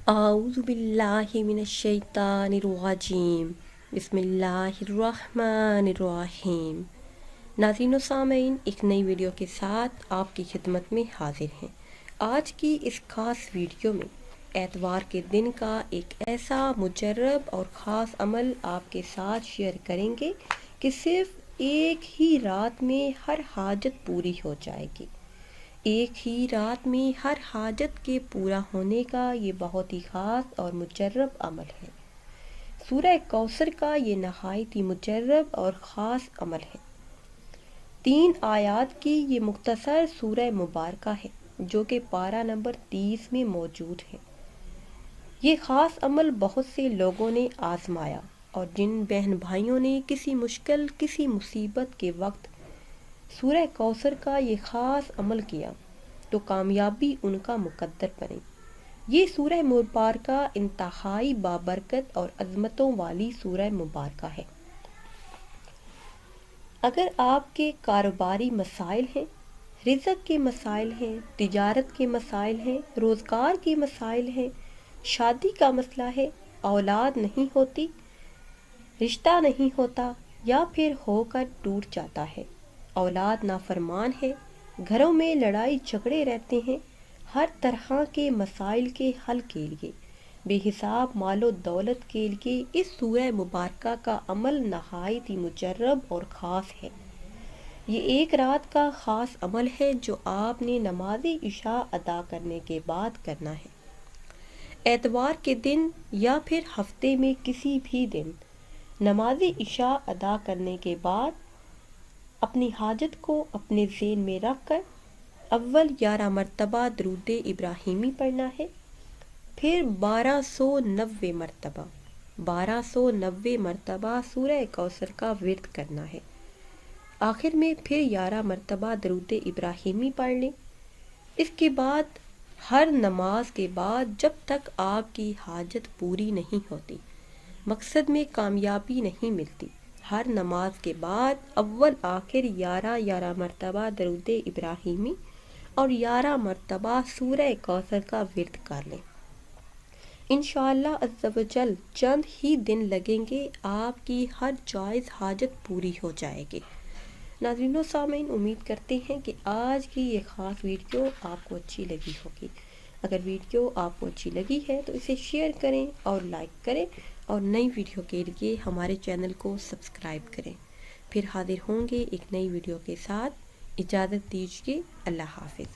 اعوذ باللہ من الشیطان الرجیم بسم اللہ الرحمن الرحیم۔ ناظرین و سامعین، ایک نئی ویڈیو کے ساتھ آپ کی خدمت میں حاضر ہیں۔ آج کی اس خاص ویڈیو میں اتوار کے دن کا ایک ایسا مجرب اور خاص عمل آپ کے ساتھ شیئر کریں گے کہ صرف ایک ہی رات میں ہر حاجت پوری ہو جائے گی۔ ایک ہی رات میں ہر حاجت کے پورا ہونے کا یہ بہت ہی خاص اور مجرب عمل ہے۔ سورہ کوثر کا یہ نہایت ہی مجرب اور خاص عمل ہے۔ 3 آیات کی یہ مختصر سورہ مبارکہ ہے جو کہ پارہ نمبر 30 میں موجود ہے۔ یہ خاص عمل بہت سے لوگوں نے آزمایا، اور جن بہن بھائیوں نے کسی مشکل کسی مصیبت کے وقت سورہ کوثر کا یہ خاص عمل کیا تو کامیابی ان کا مقدر بنی۔ یہ سورہ مبارکہ انتہائی بابرکت اور عظمتوں والی سورہ مبارکہ ہے۔ اگر آپ کے کاروباری مسائل ہیں، رزق کے مسائل ہیں، تجارت کے مسائل ہیں، روزگار کے مسائل ہیں، شادی کا مسئلہ ہے، اولاد نہیں ہوتی، رشتہ نہیں ہوتا، یا پھر ہو کر ٹوٹ جاتا ہے، اولاد نافرمان ہے، گھروں میں لڑائی جھگڑے رہتے ہیں، ہر طرح کے مسائل کے حل کے لیے، بے حساب مال و دولت کے لیے اس سورہ مبارکہ کا عمل نہایت ہی مجرب اور خاص ہے۔ یہ ایک رات کا خاص عمل ہے جو آپ نے نماز عشاء ادا کرنے کے بعد کرنا ہے۔ اتوار کے دن یا پھر ہفتے میں کسی بھی دن نماز عشاء ادا کرنے کے بعد اپنی حاجت کو اپنے ذہن میں رکھ کر اول 11 مرتبہ درود ابراہیمی پڑھنا ہے، پھر 1290 مرتبہ سورہ کوثر کا ورد کرنا ہے، آخر میں پھر 11 مرتبہ درود ابراہیمی پڑھ لیں۔ اس کے بعد ہر نماز کے بعد جب تک آپ کی حاجت پوری نہیں ہوتی، مقصد میں کامیابی نہیں ملتی، ہر نماز کے بعد اول آخر 11 مرتبہ درود ابراہیمی اور 11 مرتبہ سورہ کوثر کا ورد کر لیں۔ انشاءاللہ عز و جل چند ہی دن لگیں گے، آپ کی ہر جائز حاجت پوری ہو جائے گی۔ ناظرین و سامعین، امید کرتے ہیں کہ آج کی یہ خاص ویڈیو آپ کو اچھی لگی ہوگی۔ اگر ویڈیو آپ کو اچھی لگی ہے تو اسے شیئر کریں اور لائک کریں، اور نئی ویڈیو کے لیے ہمارے چینل کو سبسکرائب کریں۔ پھر حاضر ہوں گے ایک نئی ویڈیو کے ساتھ۔ اجازت دیجیے، اللہ حافظ۔